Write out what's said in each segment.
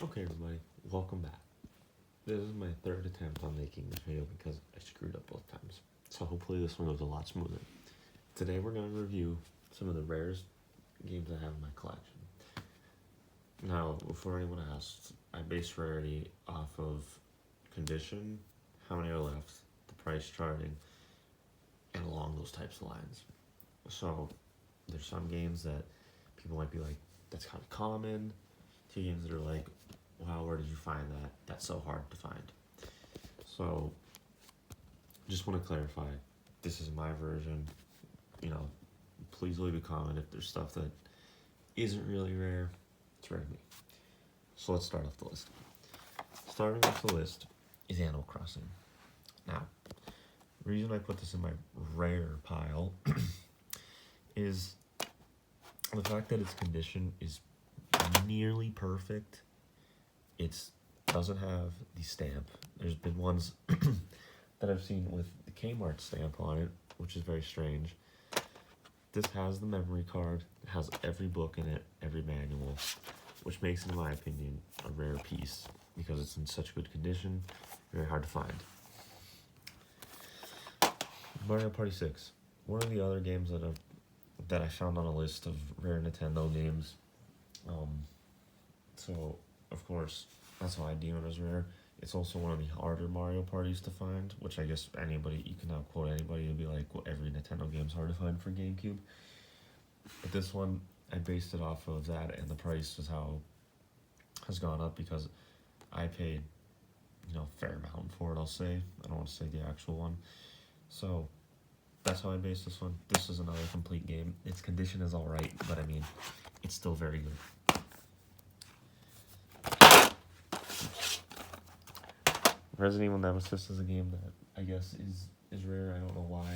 Okay, everybody, welcome back. This is my third attempt on making this video because I screwed up both times. So hopefully this one goes a lot smoother. Today we're going to review some of the rarest games I have in my collection. Now, before anyone asks, I base rarity off of condition, how many are left, the price charting, and along those types of lines. So there's some games that people might be like, that's kind of common. Two games that are like, wow, where did you find that? That's so hard to find. So, just want to clarify, this is my version. Please leave a comment if there's stuff that isn't really rare. It's rare to me. So let's start off the list. Starting off the list is Animal Crossing. Now, the reason I put this in my rare pile is the fact that its condition is nearly perfect. It doesn't have the stamp. There's been ones that I've seen with the Kmart stamp on it, which is very strange. This has the memory card. It has every book in it, every manual, which makes it, in my opinion, a rare piece because it's in such good condition, very hard to find. Mario Party 6. One of the other games that I found on a list of rare Nintendo games. So, of course, that's why I deem it as rare. It's also one of the harder Mario Parties to find, which I guess you can now quote anybody and be like, well, every Nintendo game's hard to find for GameCube. But this one, I based it off of that, and the price has gone up because I paid, fair amount for it, I'll say. I don't want to say the actual one. So, that's how I based this one. This is another complete game. Its condition is alright, but I mean, it's still very good. Resident Evil Nemesis is a game that I guess is rare. I don't know why,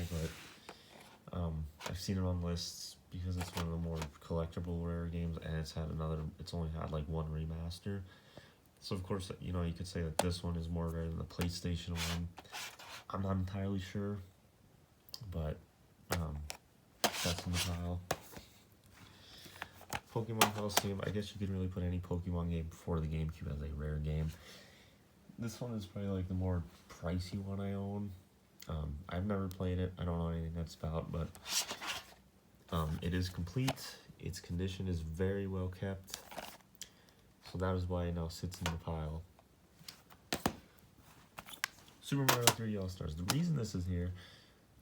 but I've seen it on lists because it's one of the more collectible rare games, and it's only had like one remaster. So of course, you could say that this one is more rare than the PlayStation one. I'm not entirely sure, but that's in the pile. Pokemon Coliseum, I guess you could really put any Pokemon game before the GameCube as a rare game. This one is probably like the more pricey one I own. I've never played it. I don't know anything that's about, but it is complete. Its condition is very well kept. So that is why it now sits in the pile. Super Mario 3D AllStars. The reason this is here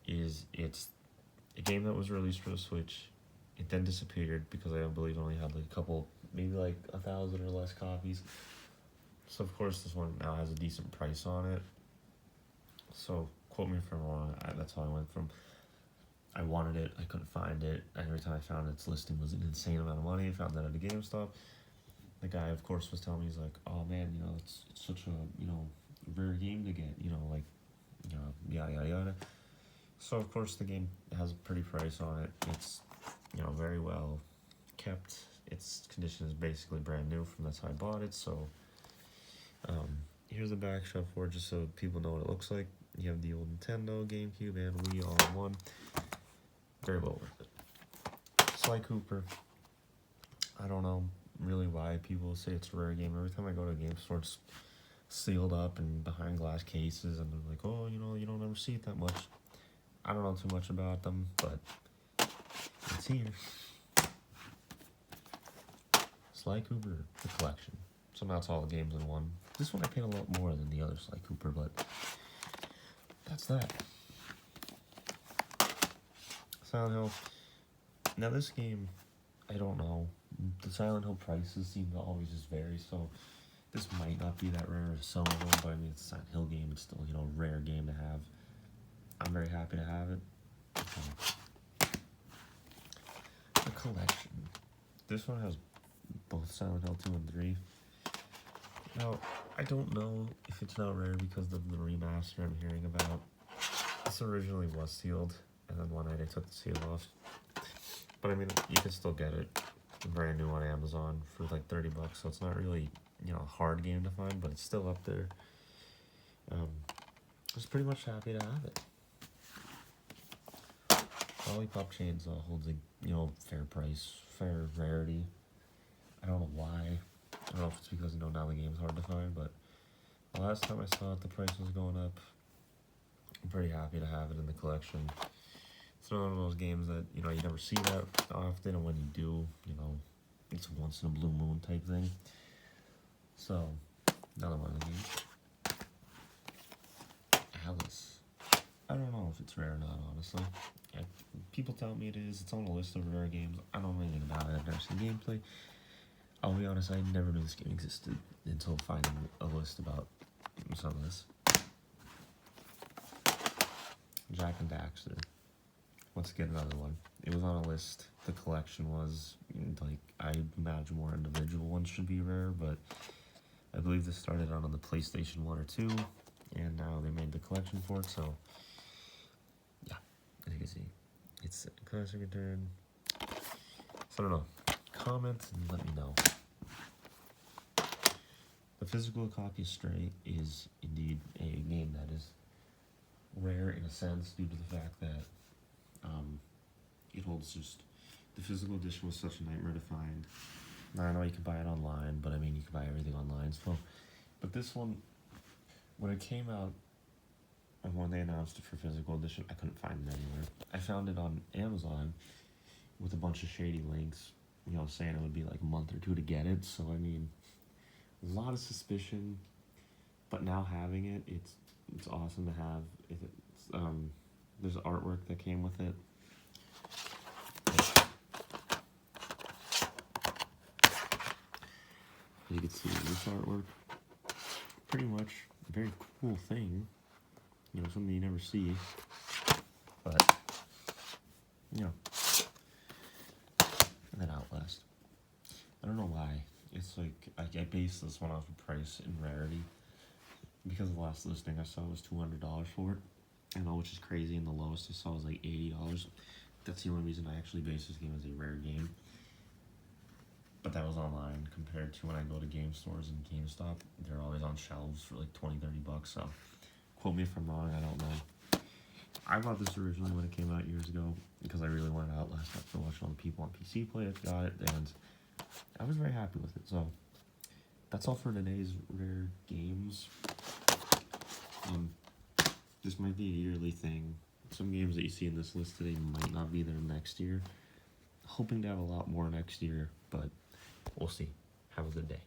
is it's a game that was released for the Switch. It then disappeared because I believe it only had like a couple, maybe like 1,000 or less copies. So of course this one now has a decent price on it. So quote me if I'm wrong, that's how I went from I wanted it, I couldn't find it, and every time I found its listing was an insane amount of money. I found that at a GameStop. The guy of course was telling me, he's like, oh man, it's such a rare game to get, yada yada yada. So of course the game has a pretty price on it. It's very well kept. Its condition is basically brand new from that's how I bought it. So here's the back shelf for it, just so people know what it looks like. You have the old Nintendo, GameCube, and Wii all in one. Very well worth it. Sly Cooper. I don't know really why people say it's a rare game. Every time I go to a game store, it's sealed up and behind glass cases, and they're like, oh, you don't ever see it that much. I don't know too much about them, but it's here. Sly Cooper, the collection. So now it's all the games in one. This one I paid a lot more than the other Sly Cooper, but that's that. Silent Hill. Now this game, I don't know. The Silent Hill prices seem to always just vary, so this might not be that rare as some of them, but I mean, it's a Silent Hill game. It's still, a rare game to have. I'm very happy to have it. The collection. This one has both Silent Hill 2 and 3. Now, I don't know if it's not rare because of the remaster I'm hearing about. This originally was sealed, and then one night I took the seal off. But I mean, you can still get it brand new on Amazon for like $30, so it's not really, a hard game to find, but it's still up there. I was pretty much happy to have it. Lollipop Chainsaw holds a, fair price, fair rarity. I don't know why. I don't know if it's because, now the game's hard to find, but the last time I saw it, the price was going up. I'm pretty happy to have it in the collection. It's one of those games that, you never see that often, and when you do, it's a once in a blue moon type thing. So, another one of the games. Alice. I don't know if it's rare or not, honestly. People tell me it is. It's on a list of rare games. I don't know anything about it. I've never seen gameplay. I'll be honest, I never knew this game existed until finding a list about some of this. Jack and Daxter. Let's get another one. It was on a list. The collection was, I imagine more individual ones should be rare, but I believe this started out on the PlayStation 1 or 2, and now they made the collection for it, so yeah, as you can see, it's a classic return. So I don't know. Comment and let me know. The physical copy of Stray is indeed a game that is rare in a sense due to the fact that it holds just the physical edition was such a nightmare to find. Now, I know you can buy it online, but I mean you can buy everything online. So, but this one, when it came out and when they announced it for physical edition, I couldn't find it anywhere. I found it on Amazon with a bunch of shady links, saying it would be like a month or two to get it. So I mean, a lot of suspicion, but now having it, it's awesome to have. There's artwork that came with it. You can see this artwork. Pretty much a very cool thing. Something you never see. But, and then Outlast. I don't know why. It's like, I based this one off of price and rarity. Because the last listing I saw was $200 for it. I know, which is crazy, and the lowest I saw was like $80. That's the only reason I actually based this game as a rare game. But that was online compared to when I go to game stores and GameStop. They're always on shelves for like $20, $30. So, quote me if I'm wrong, I don't know. I bought this originally when it came out years ago because I really wanted Outlast after watching all the people on PC play it, got it, and I was very happy with it. So, that's all for today's rare games. This might be a yearly thing. Some games that you see in this list today might not be there next year. Hoping to have a lot more next year, but we'll see. Have a good day.